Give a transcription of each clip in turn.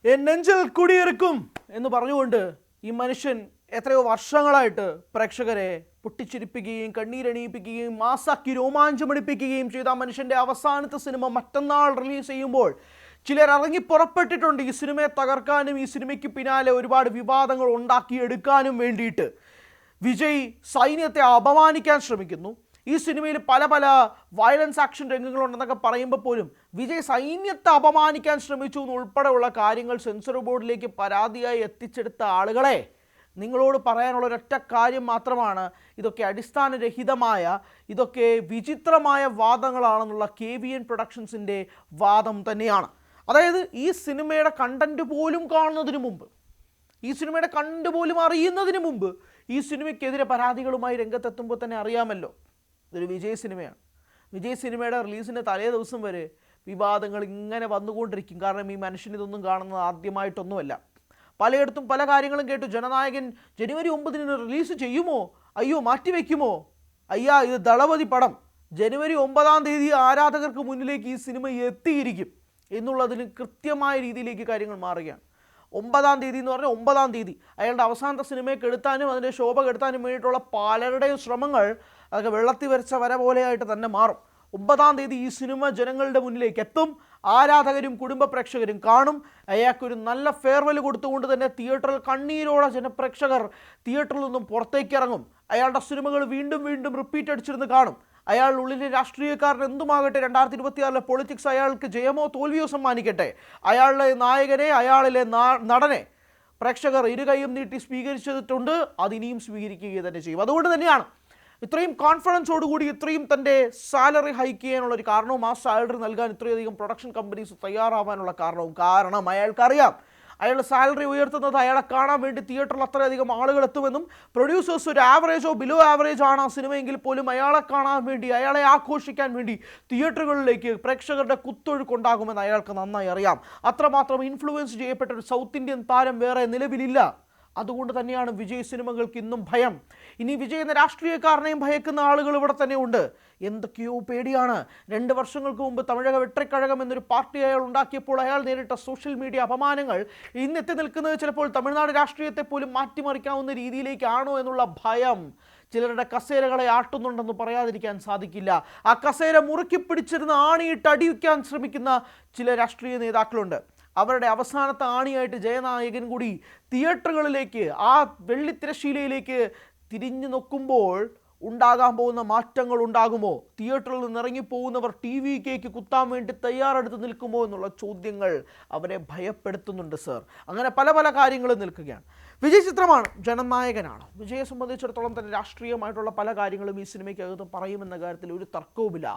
നെഞ്ചിൽ കുടിയിറക്കും എന്ന് പറഞ്ഞുകൊണ്ട് ഈ മനുഷ്യൻ എത്രയോ വർഷങ്ങളായിട്ട് പ്രേക്ഷകരെ പൊട്ടിച്ചിരിപ്പിക്കുകയും കണ്ണീരണിയിപ്പിക്കുകയും മാസാക്കി രോമാഞ്ചമടിപ്പിക്കുകയും ചെയ്ത ആ മനുഷ്യൻ്റെ അവസാനത്തെ സിനിമ മറ്റന്നാൾ റിലീസ് ചെയ്യുമ്പോൾ ചിലർ ഇറങ്ങി പുറപ്പെട്ടിട്ടുണ്ട് ഈ സിനിമയെ തകർക്കാനും ഈ സിനിമയ്ക്ക് പിന്നാലെ ഒരുപാട് വിവാദങ്ങൾ ഉണ്ടാക്കിയെടുക്കാനും വേണ്ടിയിട്ട്. വിജയ് സൈന്യത്തെ അപമാനിക്കാൻ ശ്രമിക്കുന്നു. ഈ സിനിമയിൽ പല പല വയലൻസ് ആക്ഷൻ രംഗങ്ങളുണ്ടെന്നൊക്കെ പറയുമ്പോൾ പോലും വിജയ് സൈന്യത്തെ അപമാനിക്കാൻ ശ്രമിച്ചു എന്നുൾപ്പെടെയുള്ള കാര്യങ്ങൾ സെൻസർ ബോർഡിലേക്ക് പരാതിയായി എത്തിച്ചെടുത്ത ആളുകളെ നിങ്ങളോട് പറയാനുള്ള ഒരൊറ്റ കാര്യം മാത്രമാണ്, ഇതൊക്കെ അടിസ്ഥാനരഹിതമായ, ഇതൊക്കെ വിചിത്രമായ വാദങ്ങളാണെന്നുള്ള KVN പ്രൊഡക്ഷൻസിൻ്റെ വാദം തന്നെയാണ്. അതായത് ഈ സിനിമയുടെ കണ്ടന്റ് പോലും കാണുന്നതിന് മുമ്പ്, ഈ സിനിമയുടെ കണ്ടന്റ് പോലും അറിയുന്നതിന് മുമ്പ് ഈ സിനിമയ്ക്കെതിരെ പരാതികളുമായി രംഗത്തെത്തുമ്പോൾ തന്നെ അറിയാമല്ലോ ഇതൊരു വിജയ് സിനിമയാണ്. വിജയ് സിനിമയുടെ റിലീസിൻ്റെ തലേ ദിവസം വരെ വിവാദങ്ങൾ ഇങ്ങനെ വന്നുകൊണ്ടിരിക്കും. കാരണം ഈ മനുഷ്യൻ ഇതൊന്നും കാണുന്നത് ആദ്യമായിട്ടൊന്നുമല്ല. പലയിടത്തും പല കാര്യങ്ങളും കേട്ടു. ജനനായകൻ ജനുവരി 9 റിലീസ് ചെയ്യുമോ, അയ്യോ മാറ്റിവെക്കുമോ, അയ്യാ ഇത് ദളപതി പടം ജനുവരി 9 ആരാധകർക്ക് മുന്നിലേക്ക് ഈ സിനിമ എത്തിയിരിക്കും എന്നുള്ളതിന് കൃത്യമായ രീതിയിലേക്ക് കാര്യങ്ങൾ മാറുകയാണ്. 9 എന്ന് പറഞ്ഞാൽ 9 അയാളുടെ അവസാനത്തെ സിനിമയെ കെടുത്താനും അതിൻ്റെ ശോഭ കെടുത്താനും വേണ്ടിയിട്ടുള്ള പലരുടെയും ശ്രമങ്ങൾ അതൊക്കെ വെള്ളത്തിൽ വരച്ച വര പോലെയായിട്ട് തന്നെ മാറും. 9 ഈ സിനിമ ജനങ്ങളുടെ മുന്നിലേക്ക് എത്തും. ആരാധകരും കുടുംബ പ്രേക്ഷകരും കാണും. അയാൾക്കൊരു നല്ല ഫെയർവെൽ കൊടുത്തുകൊണ്ട് തന്നെ തിയേറ്ററിൽ കണ്ണീരോടെ ജനപ്രേക്ഷകർ തിയേറ്ററിൽ നിന്നും പുറത്തേക്ക് ഇറങ്ങും. അയാളുടെ സിനിമകൾ വീണ്ടും വീണ്ടും റിപ്പീറ്റ് അടിച്ചിരുന്ന് കാണും. അയാളുടെ ഉള്ളിലെ രാഷ്ട്രീയക്കാരൻ എന്തുമാകട്ടെ, 2026 പൊളിറ്റിക്സ് അയാൾക്ക് ജയമോ തോൽവിയോ സമ്മാനിക്കട്ടെ, അയാളുടെ നായകനെ, അയാളിലെ നടനെ പ്രേക്ഷകർ ഇരുകൈയും നീട്ടി സ്വീകരിച്ചിട്ടുണ്ട്. അതിനിയും സ്വീകരിക്കുക തന്നെ ചെയ്യും. അതുകൊണ്ട് തന്നെയാണ് ഇത്രയും കോൺഫിഡൻസോടുകൂടി ഇത്രയും തൻ്റെ സാലറി ഹൈക്ക് ചെയ്യാനുള്ള ഒരു കാരണവും ആ സാലറി നൽകാൻ ഇത്രയധികം പ്രൊഡക്ഷൻ കമ്പനീസ് തയ്യാറാവാനുള്ള കാരണവും. കാരണം അയാൾക്കറിയാം അയാളുടെ സാലറി ഉയർത്തുന്നത് അയാളെ കാണാൻ വേണ്ടി തിയേറ്ററിൽ അത്രയധികം ആളുകൾ എത്തുമെന്നും പ്രൊഡ്യൂസേഴ്സ് ഒരു ആവറേജോ ബിലോ ആവറേജ് ആണ് ആ സിനിമയെങ്കിൽ പോലും അയാളെ കാണാൻ വേണ്ടി, അയാളെ ആഘോഷിക്കാൻ വേണ്ടി തിയേറ്ററുകളിലേക്ക് പ്രേക്ഷകരുടെ കുത്തൊഴുക്കുണ്ടാകുമെന്ന് അയാൾക്ക് നന്നായി അറിയാം. അത്രമാത്രം ഇൻഫ്ലുവൻസ് ചെയ്യപ്പെട്ട ഒരു സൗത്ത് ഇന്ത്യൻ താരം വേറെ നിലവിലില്ല. അതുകൊണ്ട് തന്നെയാണ് വിജയ് സിനിമകൾക്ക് ഇന്നും ഭയം. ഇനി വിജയ് എന്ന രാഷ്ട്രീയക്കാരനെയും ഭയക്കുന്ന ആളുകൾ ഇവിടെ തന്നെ ഉണ്ട്. എന്തൊക്കെയോ പേടിയാണ്. 2 വർഷങ്ങൾക്ക് മുമ്പ് തമിഴക വെട്രിക്കഴകം എന്നൊരു പാർട്ടി അയാൾ ഉണ്ടാക്കിയപ്പോൾ അയാൾ നേരിട്ട സോഷ്യൽ മീഡിയ അപമാനങ്ങൾ ഇന്നെത്തി നിൽക്കുന്നത് ചിലപ്പോൾ തമിഴ്നാട് രാഷ്ട്രീയത്തെ പോലും മാറ്റിമറിക്കാവുന്ന രീതിയിലേക്കാണോ എന്നുള്ള ഭയം ചിലരുടെ കസേരകളെ ആട്ടുന്നുണ്ടെന്ന് പറയാതിരിക്കാൻ സാധിക്കില്ല. ആ കസേര മുറുക്കി പിടിച്ചിരുന്ന് ആണിയിട്ട് അടിക്കാൻ ശ്രമിക്കുന്ന ചില രാഷ്ട്രീയ നേതാക്കളുണ്ട്. അവരുടെ അവസാനത്തെ ആണിയായിട്ട് ജയനായകൻ കൂടി തിയേറ്ററുകളിലേക്ക്, ആ വെള്ളിത്തിരശ്ശീലയിലേക്ക് തിരിഞ്ഞു നോക്കുമ്പോൾ ഉണ്ടാകാൻ പോകുന്ന മാറ്റങ്ങൾ ഉണ്ടാകുമോ? തിയേറ്ററിൽ നിന്ന് ഇറങ്ങിപ്പോകുന്നവർ TV-ക്കേക്ക് കുത്താൻ വേണ്ടി തയ്യാറെടുത്ത് നിൽക്കുമോ എന്നുള്ള ചോദ്യങ്ങൾ അവരെ ഭയപ്പെടുത്തുന്നുണ്ട് സർ. അങ്ങനെ പല പല കാര്യങ്ങളും നിൽക്കുകയാണ്. വിജയ് ചിത്രമാണ്, ജനനായകനാണ്. വിജയെ സംബന്ധിച്ചിടത്തോളം തന്നെ രാഷ്ട്രീയമായിട്ടുള്ള പല കാര്യങ്ങളും ഈ സിനിമയ്ക്കകത്ത് പറയുമെന്ന കാര്യത്തിൽ ഒരു തർക്കവുമില്ല.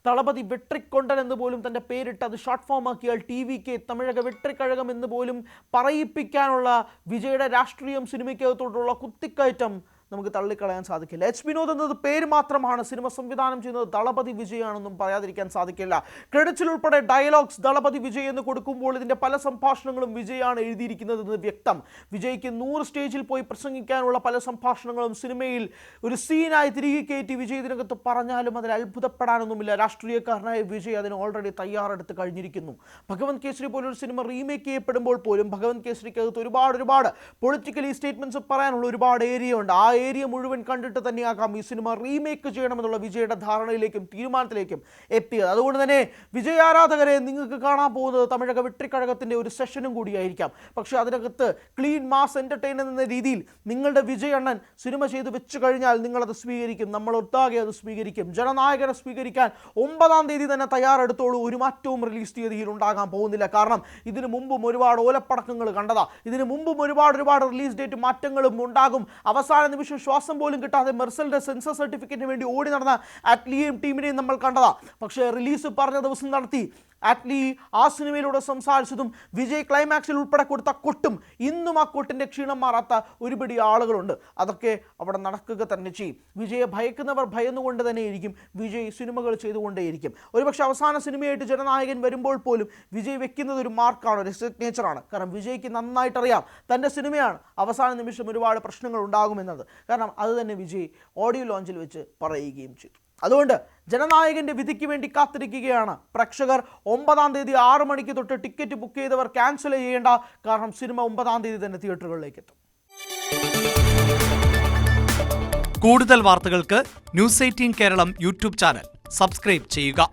ദളപതി വെട്രിക്കൊണ്ടൻ എന്ന് പോലും തൻ്റെ പേരിട്ട് അത് ഷോർട്ട് ഫോം ആക്കിയാൽ TV-ക്ക് തമിഴക വെട്രിക്കഴകം എന്ന് പോലും പറയിപ്പിക്കാനുള്ള വിജയുടെ രാഷ്ട്രീയം സിനിമയ്ക്കകത്തോട്ടുള്ള കുത്തിക്കയറ്റം നമുക്ക് തള്ളിക്കളയാൻ സാധിക്കില്ല. H. വിനോദ് എന്നത് പേര് മാത്രമാണ്. സിനിമ സംവിധാനം ചെയ്യുന്നത് ദളപതി വിജയ് ആണെന്നും പറയാതിരിക്കാൻ സാധിക്കില്ല. ക്രെഡിറ്റ്സിൽ ഉൾപ്പെടെ ഡയലോഗ്സ് ദളപതി വിജയ് എന്ന് കൊടുക്കുമ്പോൾ ഇതിൻ്റെ പല സംഭാഷണങ്ങളും വിജയാണ് എഴുതിയിരിക്കുന്നതെന്ന് വ്യക്തം. വിജയ്ക്ക് 100 സ്റ്റേജിൽ പോയി പ്രസംഗിക്കാനുള്ള പല സംഭാഷണങ്ങളും സിനിമയിൽ ഒരു സീനായി തിരികെ കയറ്റി വിജയ് ഇതിനകത്ത് പറഞ്ഞാലും അതിൽ അത്ഭുതപ്പെടാനൊന്നുമില്ല. രാഷ്ട്രീയക്കാരനായ വിജയ് അതിന് ഓൾറെഡി തയ്യാറെടുത്ത് കഴിഞ്ഞിരിക്കുന്നു. ഭഗവന്ത് കേസരി പോലൊരു സിനിമ റീമേക്ക് ചെയ്യപ്പെടുമ്പോൾ പോലും ഭഗവന്ത് കേസരിക്കകത്ത് ഒരുപാട് പൊളിറ്റിക്കലി സ്റ്റേറ്റ്മെൻറ്റ്സ് പറയാനുള്ള ഒരുപാട് ഏരിയ ഉണ്ട്. ആ ഏരിയ മുഴുവൻ കണ്ടിട്ട് തന്നെയാകാം ഈ സിനിമ റീമേക്ക് ചെയ്യണമെന്നുള്ള വിജയുടെ ധാരണയിലേക്കും തീരുമാനത്തിലേക്കും എത്തിയത്. അതുകൊണ്ട് തന്നെ വിജയ് ആരാധകരെ നിങ്ങൾക്ക് കാണാൻ പോകുന്നത് തമിഴക വെട്രിക്കഴകത്തിൻ്റെ ഒരു സെഷനും കൂടിയായിരിക്കാം. പക്ഷേ അതിനകത്ത് ക്ലീൻ മാസ് എൻ്റർടൈനർ എന്ന രീതിയിൽ നിങ്ങളുടെ വിജയ് അണ്ണൻ സിനിമ ചെയ്ത് വെച്ച് കഴിഞ്ഞാൽ നിങ്ങളത് സ്വീകരിക്കും. നമ്മൾ ഒട്ടാകെ അത് സ്വീകരിക്കും. ജനനായകനെ സ്വീകരിക്കാൻ 9 തന്നെ തയ്യാറെടുത്തോളൂ. ഒരു മാറ്റവും റിലീസ് തീയതിയിൽ ഉണ്ടാകാൻ പോകുന്നില്ല. കാരണം ഇതിനു മുമ്പും ഒരുപാട് ഓലപ്പടക്കങ്ങൾ കണ്ടതാ. ഇതിനു മുമ്പും ഒരുപാട് റിലീസ് ഡേറ്റ് മാറ്റങ്ങളും ഉണ്ടാകും. അവസാന നിമിഷം ശ്വാസം പോലും കിട്ടാതെ മെർസലിന്റെ സെൻസർ സർട്ടിഫിക്കറ്റിന് വേണ്ടി ഓടി നടന്ന അറ്റ്ലിയെയും ടീമിനെയും നമ്മൾ കണ്ടതാ. പക്ഷേ റിലീസ് പറഞ്ഞ ദിവസം നടത്തി അറ്റ്ലി ആ സിനിമയിലൂടെ സംസാരിച്ചതും വിജയ് ക്ലൈമാക്സിൽ ഉൾപ്പെടെ കൊടുത്ത കൊട്ടും ഇന്നും ആ കൊട്ടിൻ്റെ ക്ഷീണം മാറാത്ത ഒരുപിടി ആളുകളുണ്ട്. അതൊക്കെ അവിടെ നടക്കുക തന്നെ ചെയ്യും. വിജയെ ഭയക്കുന്നവർ ഭയന്നുകൊണ്ട് തന്നെയിരിക്കും വിജയ് സിനിമകൾ ചെയ്തുകൊണ്ടേയിരിക്കും. ഒരുപക്ഷെ അവസാന സിനിമയായിട്ട് ജനനായകൻ വരുമ്പോൾ പോലും വിജയ് വെക്കുന്നത് ഒരു മാർക്കാണ്, ഒരു സിഗ്നേച്ചറാണ്. കാരണം വിജയ്ക്ക് നന്നായിട്ടറിയാം തൻ്റെ സിനിമയാണ് അവസാന നിമിഷം ഒരുപാട് പ്രശ്നങ്ങൾ ഉണ്ടാകുമെന്നത്. കാരണം അത് തന്നെ വിജയ് ഓഡിയോ ലോഞ്ചിൽ വെച്ച് പറയുകയും ചെയ്തു. അതുകൊണ്ട് ജനനായകന്റെ വിധിക്ക് വേണ്ടി കാത്തിരിക്കുകയാണ് പ്രേക്ഷകർ. 9-ാം തീയതി 6 മണിക്ക് തൊട്ട് ടിക്കറ്റ് ബുക്ക് ചെയ്തവർ ക്യാൻസൽ ചെയ്യേണ്ട. കാരണം സിനിമ 9-ാം തീയതി തന്നെ തിയേറ്ററുകളിലേക്ക് എത്തും. കൂടുതൽ വാർത്തകൾക്ക് news 18 Keralam YouTube channel subscribe ചെയ്യുക.